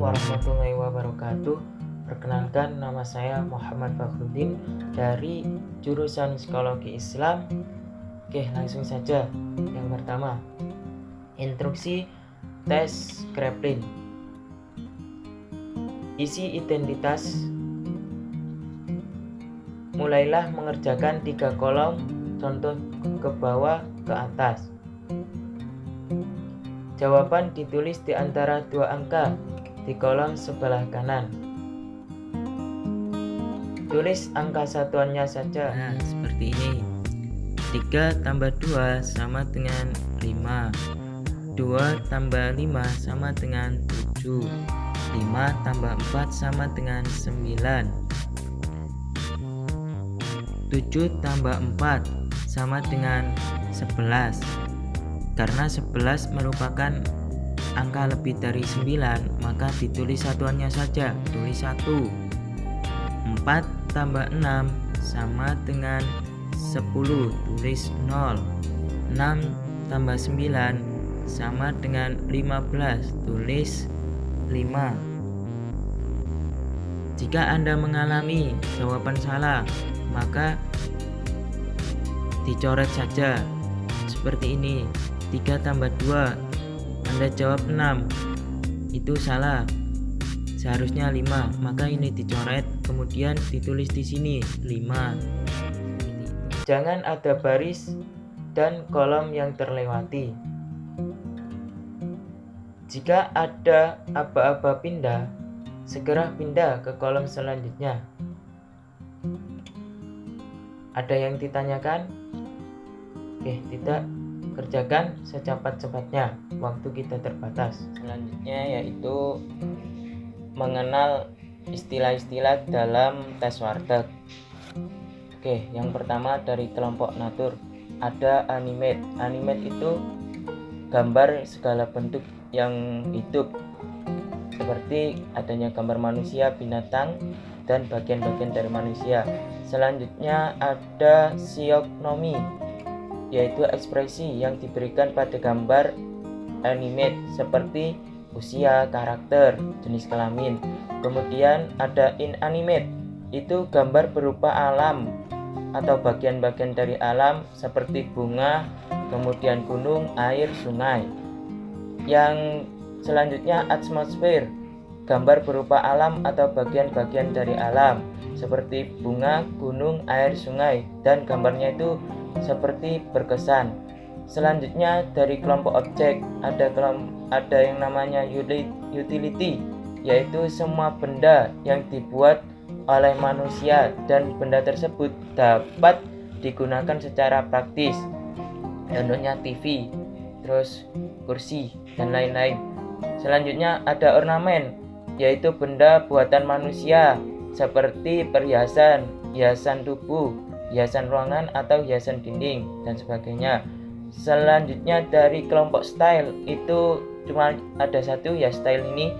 warahmatullahi wabarakatuh. Perkenalkan, nama saya Muhammad Fakhruddin dari jurusan Psikologi Islam. Oke, langsung saja. Yang pertama, instruksi tes Kraepelin. Isi identitas. Mulailah mengerjakan 3 kolom, contoh ke bawah ke atas. Jawaban ditulis di antara 2 angka di kolom sebelah kanan. Tulis angka satuannya saja. Nah, seperti ini. 3 tambah 2 sama dengan 5. 2 tambah 5 sama dengan 7. 5 tambah 4 sama dengan 9. 7 tambah 4 sama dengan 11. Karena 11 merupakan angka lebih dari 9, maka ditulis satuannya saja, tulis 1. 4 tambah 6 sama dengan 10, tulis 0. 6 tambah 9 sama dengan 15, tulis 5. Jika Anda mengalami jawaban salah, maka dicoret saja seperti ini. 3 tambah 2, Anda jawab 6, itu salah, seharusnya 5, maka ini dicoret, kemudian ditulis di sini 5. Jangan ada baris dan kolom yang terlewati. Jika ada aba-aba pindah, segera pindah ke kolom selanjutnya. Ada yang ditanyakan? Oke, tidak. Kerjakan secepat-cepatnya, waktu kita terbatas. Selanjutnya yaitu mengenal istilah-istilah dalam tes warteg. Oke, yang pertama dari kelompok natur ada animate. Animate itu gambar segala bentuk yang hidup, seperti adanya gambar manusia, binatang, dan bagian-bagian dari manusia. Selanjutnya ada siognomi, yaitu ekspresi yang diberikan pada gambar animate seperti usia, karakter, jenis kelamin. Kemudian ada inanimate, itu gambar berupa alam atau bagian-bagian dari alam seperti bunga, kemudian gunung, air, sungai. Yang selanjutnya atmosfer, gambar berupa alam atau bagian-bagian dari alam seperti bunga, gunung, air, sungai, dan gambarnya itu seperti berkesan. Selanjutnya dari kelompok objek ada yang namanya utility, yaitu semua benda yang dibuat oleh manusia dan benda tersebut dapat digunakan secara praktis. Contohnya TV, terus kursi, dan lain-lain. Selanjutnya ada ornamen, yaitu benda buatan manusia seperti perhiasan, hiasan tubuh, hiasan ruangan atau hiasan dinding, dan sebagainya. Selanjutnya dari kelompok style, itu cuma ada satu ya, style ini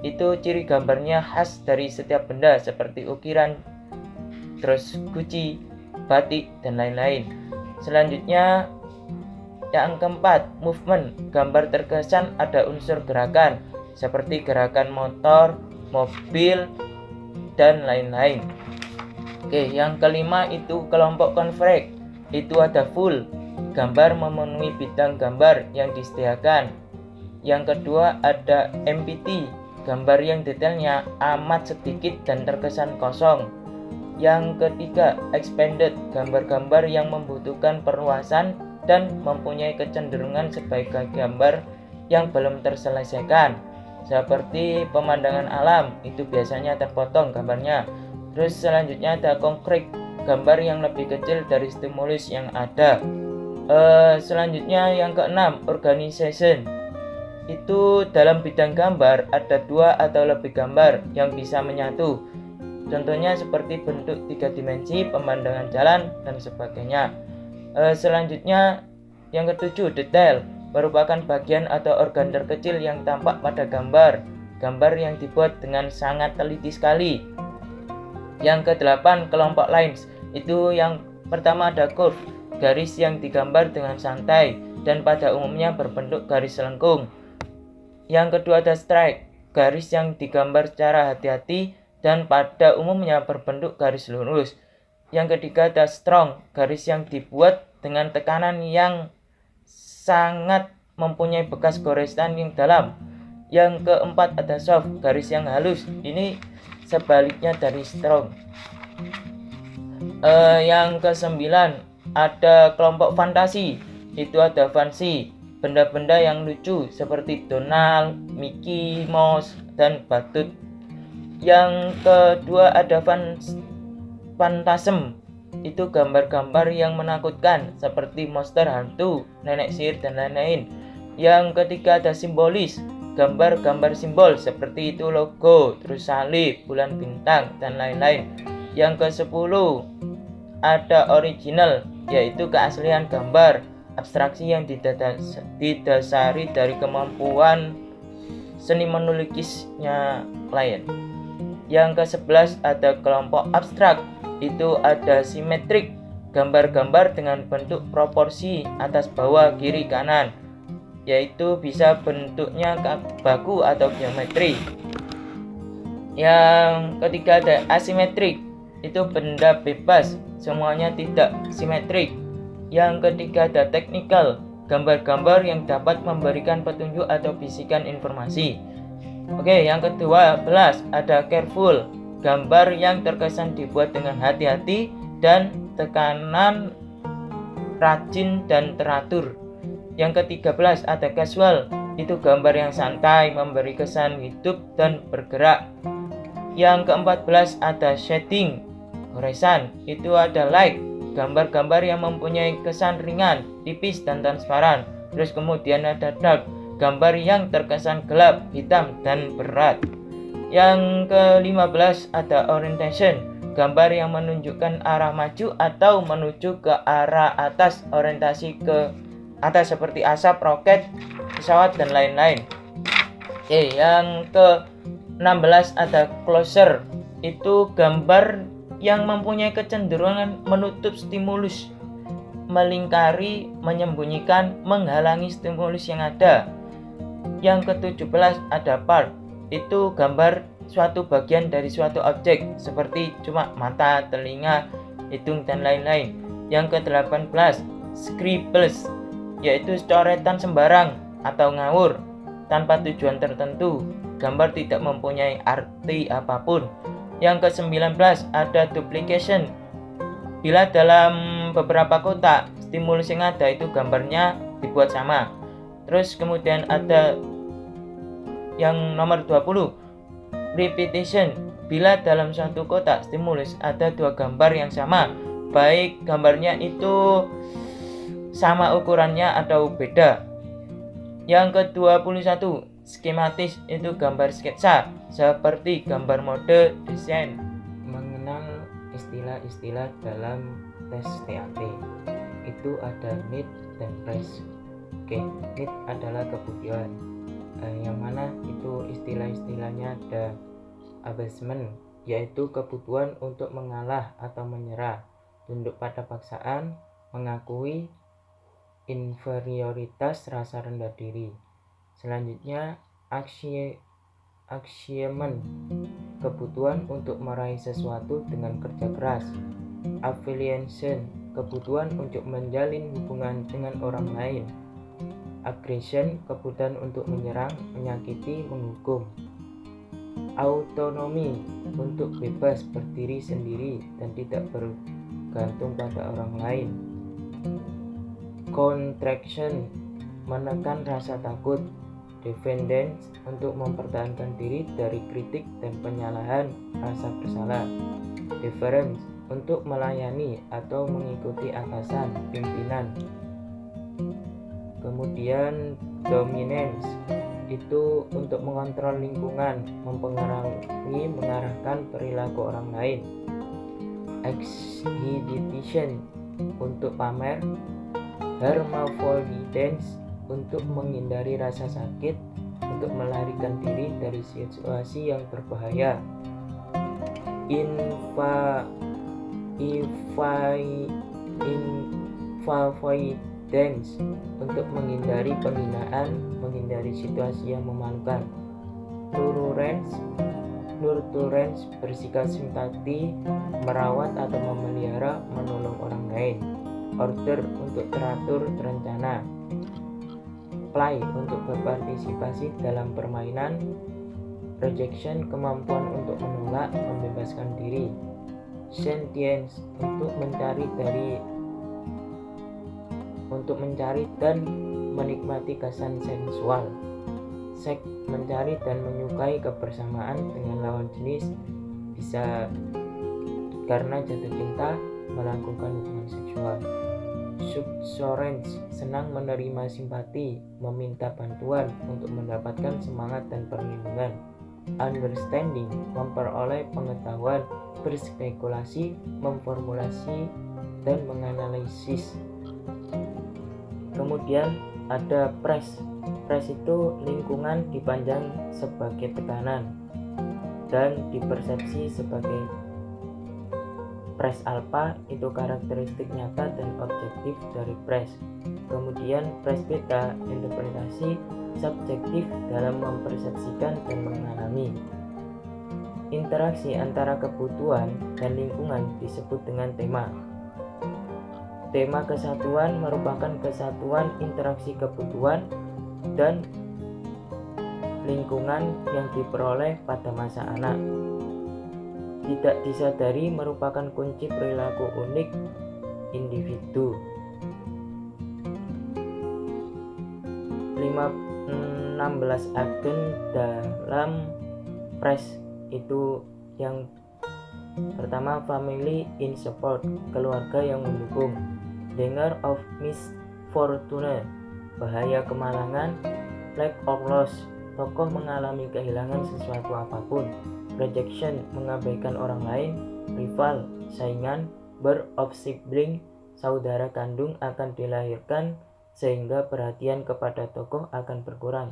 itu ciri gambarnya khas dari setiap benda seperti ukiran, terus guci, batik, dan lain-lain. Selanjutnya yang keempat, movement, gambar terkesan ada unsur gerakan seperti gerakan motor, mobil, dan lain-lain. Oke, yang kelima itu kelompok convex, itu ada full, gambar memenuhi bidang gambar yang disediakan. Yang kedua ada empty, gambar yang detailnya amat sedikit dan terkesan kosong. Yang ketiga expanded, gambar-gambar yang membutuhkan perluasan dan mempunyai kecenderungan sebagai gambar yang belum terselesaikan, seperti pemandangan alam, itu biasanya terpotong gambarnya. Terus selanjutnya ada konkret, gambar yang lebih kecil dari stimulus yang ada. Selanjutnya yang keenam, organization, itu dalam bidang gambar ada 2 atau lebih gambar yang bisa menyatu. Contohnya seperti bentuk 3 dimensi, pemandangan jalan, dan sebagainya. Selanjutnya yang ketujuh, detail, merupakan bagian atau organ terkecil yang tampak pada gambar yang dibuat dengan sangat teliti sekali. Yang kedelapan, kelompok lines, itu yang pertama ada curve, garis yang digambar dengan santai dan pada umumnya berbentuk garis lengkung. Yang kedua ada strike, garis yang digambar secara hati-hati dan pada umumnya berbentuk garis lurus. Yang ketiga ada strong, garis yang dibuat dengan tekanan yang sangat mempunyai bekas goresan yang dalam. Yang keempat ada soft, garis yang halus. Ini sebaliknya dari strong. Yang kesembilan ada kelompok fantasi. Itu ada fancy, benda-benda yang lucu seperti Donald, Mickey Mouse, dan Batut. Yang kedua ada phantasm, itu gambar-gambar yang menakutkan seperti monster hantu, nenek sihir, dan lain-lain. Yang ketiga ada simbolis, gambar-gambar simbol seperti itu logo, terus salib, bulan bintang, dan lain-lain. Yang ke-10 ada original, yaitu keaslian gambar, abstraksi yang didasari dari kemampuan seniman melukisnya klien. Yang ke-11 ada kelompok abstrak, itu ada simetrik, gambar-gambar dengan bentuk proporsi atas bawah kiri kanan, yaitu bisa bentuknya baku atau geometri. Yang ketiga ada asimetrik, itu benda bebas, semuanya tidak simetrik. Yang ketiga ada technical, gambar-gambar yang dapat memberikan petunjuk atau bisikan informasi. Oke, yang ke-12 ada careful, gambar yang terkesan dibuat dengan hati-hati dan tekanan rajin dan teratur. Yang ke-13 ada casual, itu gambar yang santai, memberi kesan hidup dan bergerak. Yang ke-14 ada shading, goresan, itu ada light, gambar-gambar yang mempunyai kesan ringan, tipis, dan transparan. Terus kemudian ada dark, gambar yang terkesan gelap, hitam, dan berat. Yang ke-15 ada orientation, gambar yang menunjukkan arah maju atau menuju ke arah atas, orientasi ke atas seperti asap, roket, pesawat, dan lain-lain. Oke, yang ke-16 ada closer, itu gambar yang mempunyai kecenderungan menutup stimulus, melingkari, menyembunyikan, menghalangi stimulus yang ada. Yang ke-17 ada part, itu gambar suatu bagian dari suatu objek seperti cuma mata, telinga, hidung, dan lain-lain. Yang ke-18 scribbles, yaitu coretan sembarang atau ngawur tanpa tujuan tertentu, gambar tidak mempunyai arti apapun. Yang ke-19 ada duplication, bila dalam beberapa kotak stimulus yang ada itu gambarnya dibuat sama. Terus kemudian ada yang nomor 20 repetition, bila dalam suatu kotak stimulus ada dua gambar yang sama, baik gambarnya itu sama ukurannya atau beda. Yang ke-21 skematis, itu gambar sketsa seperti gambar mode desain. Mengenal istilah-istilah dalam tes TAT, itu ada need dan price. Oke, need adalah kebutuhan, yang mana itu istilah-istilahnya ada abasement, yaitu kebutuhan untuk mengalah atau menyerah, tunduk pada paksaan, mengakui inferioritas, rasa rendah diri. Selanjutnya achievement, kebutuhan untuk meraih sesuatu dengan kerja keras. Affiliation, kebutuhan untuk menjalin hubungan dengan orang lain. Aggression, kebutuhan untuk menyerang, menyakiti, menghukum. Autonomy, untuk bebas berdiri sendiri dan tidak bergantung pada orang lain. Contraction, menekan rasa takut. Defendance, untuk mempertahankan diri dari kritik dan penyalahan rasa bersalah. Deference, untuk melayani atau mengikuti atasan, pimpinan. Kemudian dominance, itu untuk mengontrol lingkungan, mempengaruhi, mengarahkan perilaku orang lain. Exhibition, untuk pamer. Hermaphrodite, untuk menghindari rasa sakit, untuk melarikan diri dari situasi yang berbahaya. Avoidance, untuk menghindari penghinaan, menghindari situasi yang memalukan. Nurturance bersikap simpati, merawat atau memelihara, menolong orang lain. Order untuk teratur, terencana. Play untuk berpartisipasi dalam permainan. Rejection kemampuan untuk menolak, membebaskan diri. Sentience untuk mencari dan menikmati kesan sensual. Seks mencari dan menyukai kebersamaan dengan lawan jenis, bisa karena jatuh cinta melakukan hubungan seksual. Subsorence senang menerima simpati, meminta bantuan untuk mendapatkan semangat dan perlindungan. Understanding memperoleh pengetahuan, berspekulasi, memformulasi dan menganalisis. Kemudian ada press. Press itu lingkungan dipandang sebagai tekanan dan dipersepsi sebagai press alpha itu karakteristik nyata dan objektif dari press. Kemudian press beta interpretasi subjektif dalam mempersepsikan dan mengalami. Interaksi antara kebutuhan dan lingkungan disebut dengan tema. Tema kesatuan merupakan kesatuan interaksi kebutuhan dan lingkungan yang diperoleh pada masa anak. Tidak disadari merupakan kunci perilaku unik individu. 16 agen dalam press itu yang pertama, family in support, keluarga yang mendukung. Danger of misfortune, bahaya kemalangan. Lack of loss, tokoh mengalami kehilangan sesuatu apapun. Rejection, mengabaikan orang lain. Rival, saingan. Birth of sibling, saudara kandung akan dilahirkan sehingga perhatian kepada tokoh akan berkurang.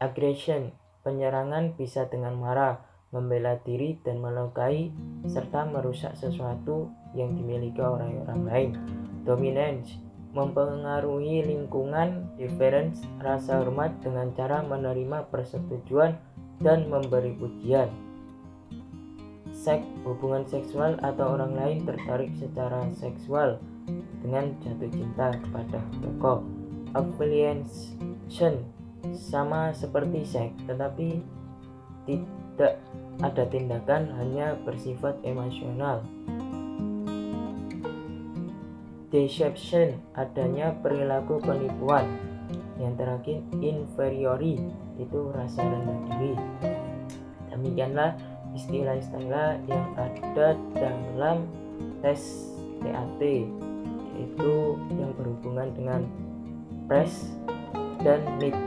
Aggression, penyerangan bisa dengan marah, membela diri dan melukai serta merusak sesuatu yang dimiliki orang lain. Dominance, mempengaruhi lingkungan. Deference, rasa hormat dengan cara menerima persetujuan dan memberi pujian. Seks, hubungan seksual atau orang lain tertarik secara seksual dengan jatuh cinta kepada tokoh. Affiliation, sama seperti seks tetapi tidak ada tindakan, hanya bersifat emosional. Deception, adanya perilaku penipuan. Yang terakhir, inferiority, itu rasa rendah diri. Demikianlah istilah-istilah yang ada dalam tes TAT, yaitu yang berhubungan dengan press dan need.